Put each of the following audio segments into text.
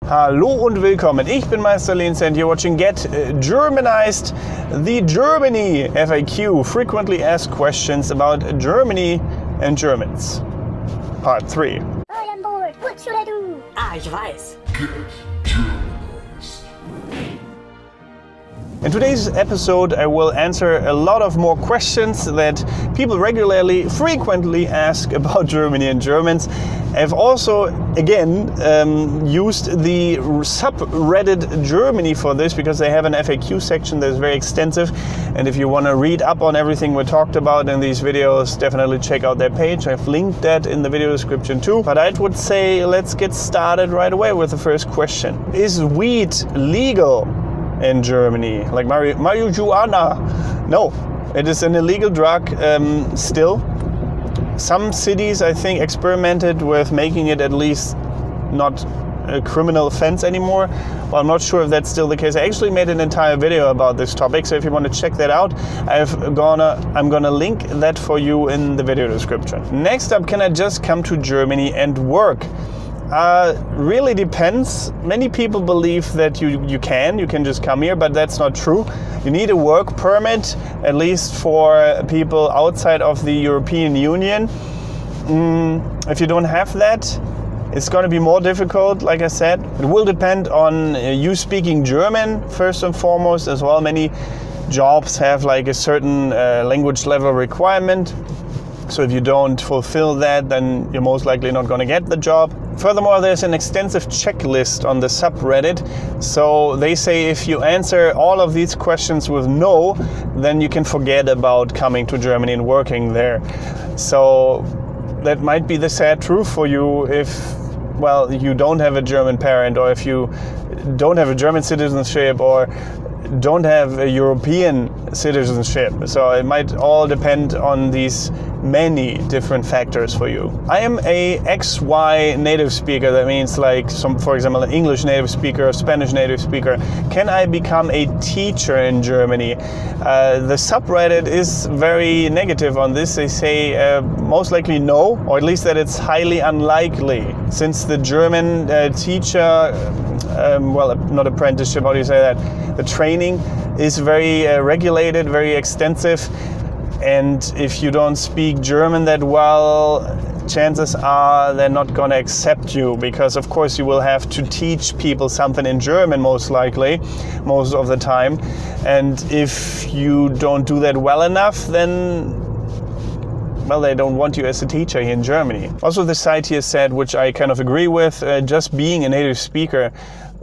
Hallo und willkommen. Ich bin Meister Linz and you're watching Get Germanized, the Germany FAQ, frequently asked questions about Germany and Germans. Part 3. I am bored. What should I do? Ich weiß. Get Germanized. In today's episode, I will answer a lot of more questions that people regularly, frequently ask about Germany and Germans. I've also, again, used the subreddit Germany for this because they have an FAQ section that is very extensive. And if you want to read up on everything we talked about in these videos, definitely check out their page. I've linked that in the video description too. But I would say let's get started right away with the first question. Is weed legal in Germany, like marijuana? No, it is an illegal drug still. Some cities, I think, experimented with making it at least not a criminal offense anymore. Well, I'm not sure if that's still the case. I actually made an entire video about this topic, so if you want to check that out, I'm gonna link that for you in the video description. Next up, can I just come to Germany and work? Really depends. Many people believe that you can just come here, but that's not true. You need a work permit, at least for people outside of the European Union. If you don't have that, it's going to be more difficult, like I said. It will depend on you speaking German, first and foremost, as well. Many jobs have like a certain language level requirement. So if you don't fulfill that, then you're most likely not going to get the job. Furthermore, there's an extensive checklist on the subreddit. So they say if you answer all of these questions with no, then you can forget about coming to Germany and working there. So that might be the sad truth for you if, well, you don't have a German parent, or if you don't have a German citizenship, or don't have a European citizenship. So it might all depend on these many different factors for you. I am a XY native speaker. That means like for example, an English native speaker, a Spanish native speaker. Can I become a teacher in Germany? The subreddit is very negative on this. They say most likely no, or at least that it's highly unlikely, since the German teacher, well, not apprenticeship, how do you say that? The training is very regulated, very extensive. And if you don't speak German that well, chances are they're not going to accept you, because of course you will have to teach people something in German most likely, most of the time. And if you don't do that well enough, then, well, they don't want you as a teacher here in Germany. Also, the site here said, which I kind of agree with, just being a native speaker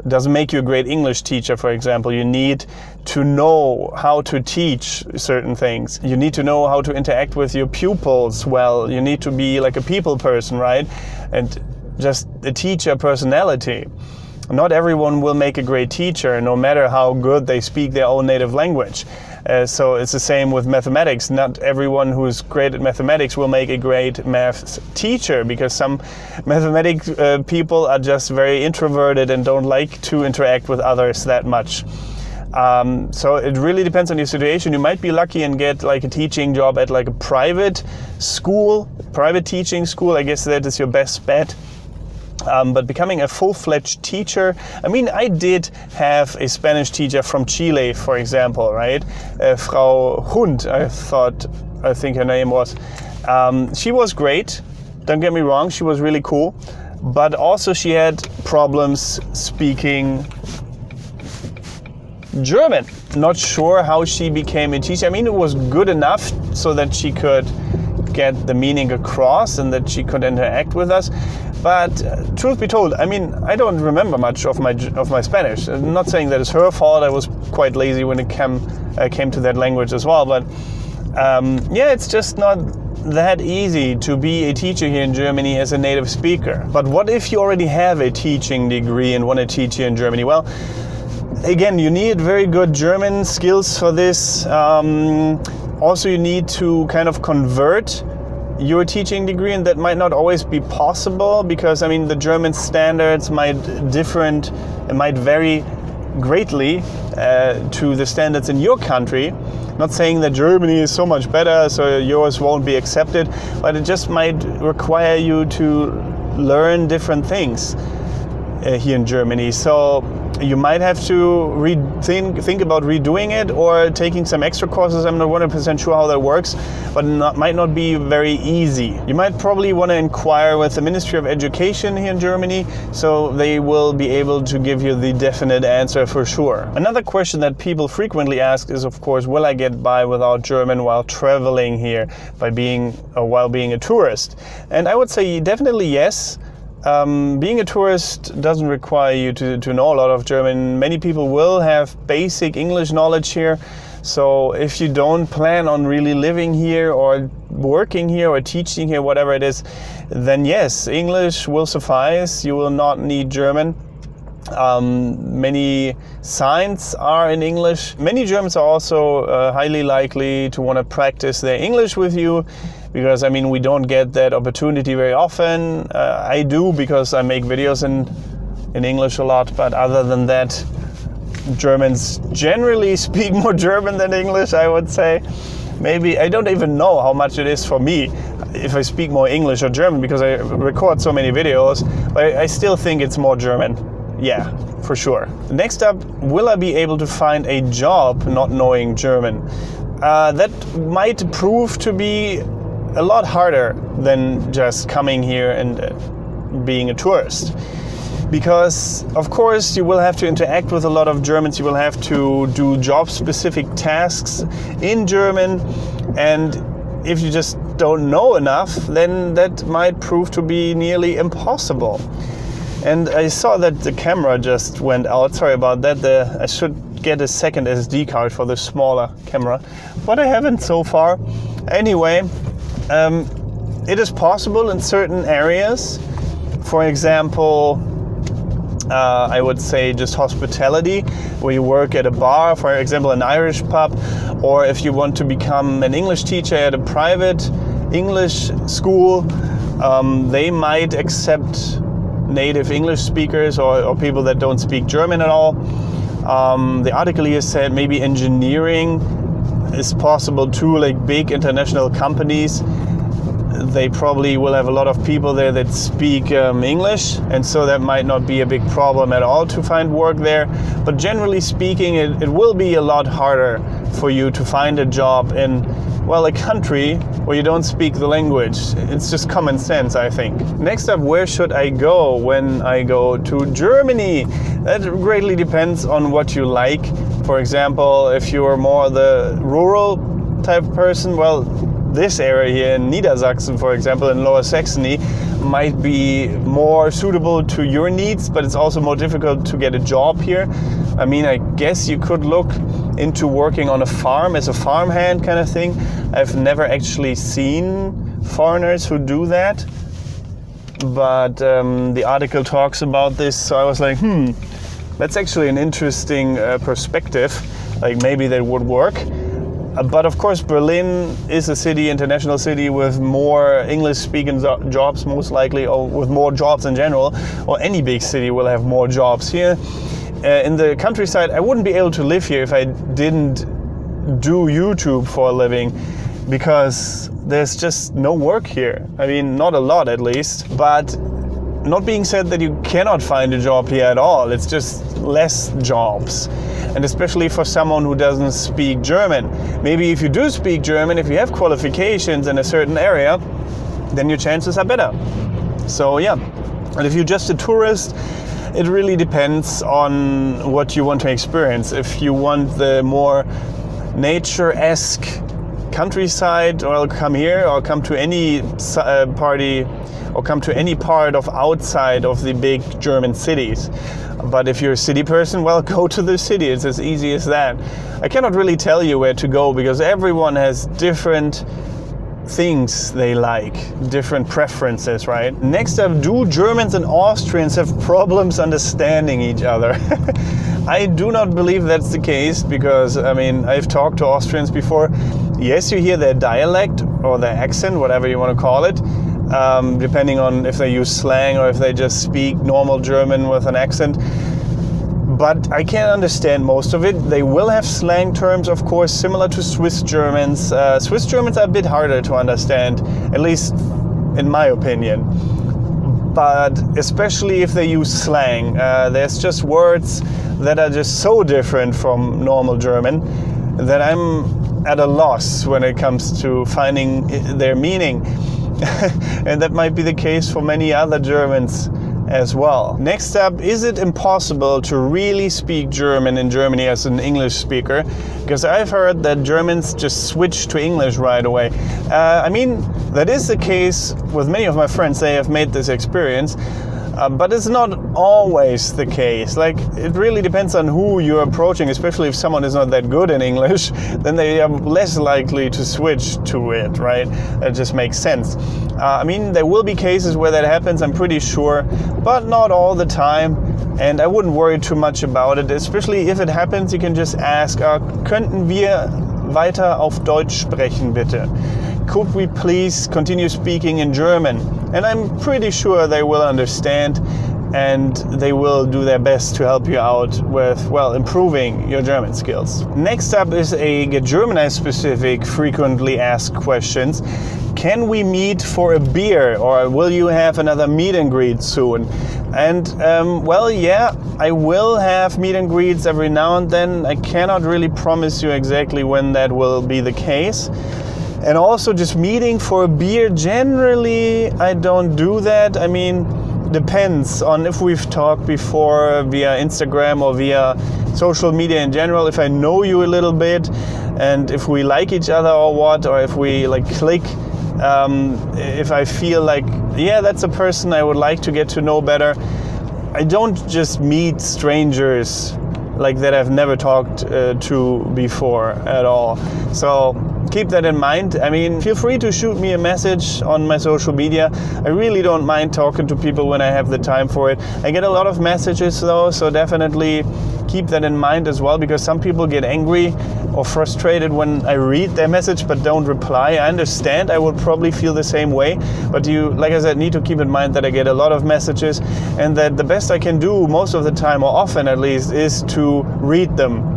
doesn't make you a great English teacher, for example. You need to know how to teach certain things. You need to know how to interact with your pupils well. You need to be like a people person, right? And just a teacher personality. Not everyone will make a great teacher, no matter how good they speak their own native language. So it's the same with mathematics. Not everyone who's great at mathematics will make a great math teacher, because some mathematics people are just very introverted and don't like to interact with others that much. So it really depends on your situation. You might be lucky and get like a teaching job at like a private school, private teaching school. I guess that is your best bet. But becoming a full-fledged teacher, I mean, I did have a Spanish teacher from Chile, for example, right? Frau Hund, I think her name was. She was great, don't get me wrong, she was really cool. But also she had problems speaking German. Not sure how she became a teacher. I mean, it was good enough so that she could get the meaning across and that she could interact with us. But truth be told, I mean, I don't remember much of my Spanish. I'm not saying that it's her fault. I was quite lazy when it came to that language as well. But yeah, it's just not that easy to be a teacher here in Germany as a native speaker. But what if you already have a teaching degree and want to teach here in Germany? Well, again, you need very good German skills for this. Also, you need to kind of convert your teaching degree, and that might not always be possible, because I mean the German standards might vary greatly to the standards in your country. Not saying that Germany is so much better, so yours won't be accepted, but it just might require you to learn different things. here in Germany. So you might have to think about redoing it or taking some extra courses. I'm not 100% sure how that works, but might not be very easy. You might probably want to inquire with the Ministry of Education here in Germany, so they will be able to give you the definite answer for sure. Another question that people frequently ask is, of course, will I get by without German while traveling here while being a tourist? And I would say definitely yes. Being a tourist doesn't require you to know a lot of German. Many people will have basic English knowledge here. So if you don't plan on really living here or working here or teaching here, whatever it is, then yes, English will suffice. You will not need German. Many signs are in English. Many Germans are also highly likely to want to practice their English with you, because I mean, we don't get that opportunity very often. I do, because I make videos in English a lot, but other than that, Germans generally speak more German than English, I would say. Maybe, I don't even know how much it is for me if I speak more English or German, because I record so many videos, but I still think it's more German. Yeah, for sure. Next up, will I be able to find a job not knowing German? That might prove to be a lot harder than just coming here and being a tourist. Because, of course, you will have to interact with a lot of Germans, you will have to do job-specific tasks in German, and if you just don't know enough, then that might prove to be nearly impossible. And I saw that the camera just went out. Sorry about that. I should get a second SD card for the smaller camera, but I haven't so far. Anyway, it is possible in certain areas. For example, I would say just hospitality, where you work at a bar, for example, an Irish pub, or if you want to become an English teacher at a private English school, they might accept native English speakers or people that don't speak German at all. The article here said maybe engineering is possible too, like big international companies. They probably will have a lot of people there that speak English, and so that might not be a big problem at all to find work there. But generally speaking, it will be a lot harder for you to find a job in, well, a country where you don't speak the language. It's just common sense, I think. Next up, where should I go when I go to Germany? That greatly depends on what you like. For example, if you are more the rural type person, well, this area here in Niedersachsen, for example, in Lower Saxony, might be more suitable to your needs, but it's also more difficult to get a job here. I mean, I guess you could look into working on a farm as a farmhand kind of thing. I've never actually seen foreigners who do that, but the article talks about this, so I was like, that's actually an interesting perspective. Like, maybe that would work. But of course, Berlin is a city, international city, with more English-speaking jobs, most likely, or with more jobs in general, or any big city will have more jobs here. In the countryside, I wouldn't be able to live here if I didn't do YouTube for a living, because there's just no work here. I mean, not a lot at least, but not being said that you cannot find a job here at all. It's just less jobs. And especially for someone who doesn't speak German. Maybe if you do speak German, if you have qualifications in a certain area, then your chances are better. So yeah, and if you're just a tourist, it really depends on what you want to experience. If you want the more nature-esque countryside, well, come here or come to any party or come to any part of outside of the big German cities. But if you're a city person, well, go to the city. It's as easy as that. I cannot really tell you where to go because everyone has different things they like, different preferences, right? Next up, do Germans and Austrians have problems understanding each other? I do not believe that's the case because, I mean, I've talked to Austrians before. Yes, you hear their dialect or their accent, whatever you want to call it, depending on if they use slang or if they just speak normal German with an accent. But I can't understand most of it. They will have slang terms, of course, similar to Swiss Germans. Swiss Germans are a bit harder to understand, at least in my opinion. but especially if they use slang. There's just words that are just so different from normal German that I'm at a loss when it comes to finding their meaning. And that might be the case for many other Germans as well. Next up, is it impossible to really speak German in Germany as an English speaker? Because I've heard that Germans just switch to English right away. I mean, that is the case with many of my friends. They have made this experience. But it's not always the case. Like, it really depends on who you're approaching, especially if someone is not that good in English, then they are less likely to switch to it, right? That just makes sense. I mean, there will be cases where that happens, I'm pretty sure, but not all the time. And I wouldn't worry too much about it, especially if it happens, you can just ask, könnten wir weiter auf Deutsch sprechen, bitte? Could we please continue speaking in German? And I'm pretty sure they will understand and they will do their best to help you out with, well, improving your German skills. Next up is a Get Germanized specific frequently asked questions. Can we meet for a beer, or will you have another meet and greet soon? And well, yeah, I will have meet and greets every now and then. I cannot really promise you exactly when that will be the case. And also just meeting for a beer, generally I don't do that. I mean, depends on if we've talked before via Instagram or via social media in general, if I know you a little bit and if we like each other or what, or if we like click. If I feel like, yeah, that's a person I would like to get to know better. I don't just meet strangers like that I've never talked to before at all. So keep that in mind. I mean, feel free to shoot me a message on my social media. I really don't mind talking to people when I have the time for it. I get a lot of messages though, so definitely keep that in mind as well, because some people get angry or frustrated when I read their message but don't reply. I understand, I would probably feel the same way, but you, like I said, need to keep in mind that I get a lot of messages and that the best I can do most of the time, or often at least, is to read them.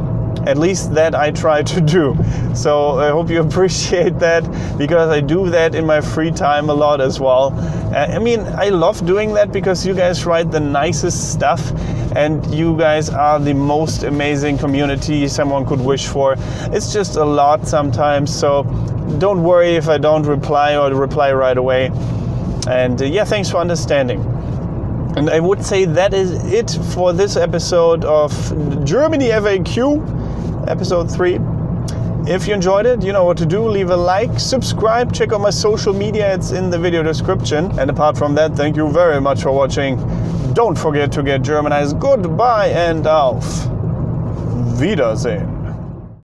At least that I try to do. So I hope you appreciate that, because I do that in my free time a lot as well. I mean, I love doing that because you guys write the nicest stuff and you guys are the most amazing community someone could wish for. It's just a lot sometimes, so don't worry if I don't reply or reply right away. And yeah, thanks for understanding. And I would say that is it for this episode of Germany FAQ, episode 3. If you enjoyed it, you know what to do. Leave a like, subscribe, check out my social media. It's in the video description. And apart from that, thank you very much for watching. Don't forget to get Germanized. Goodbye and auf Wiedersehen.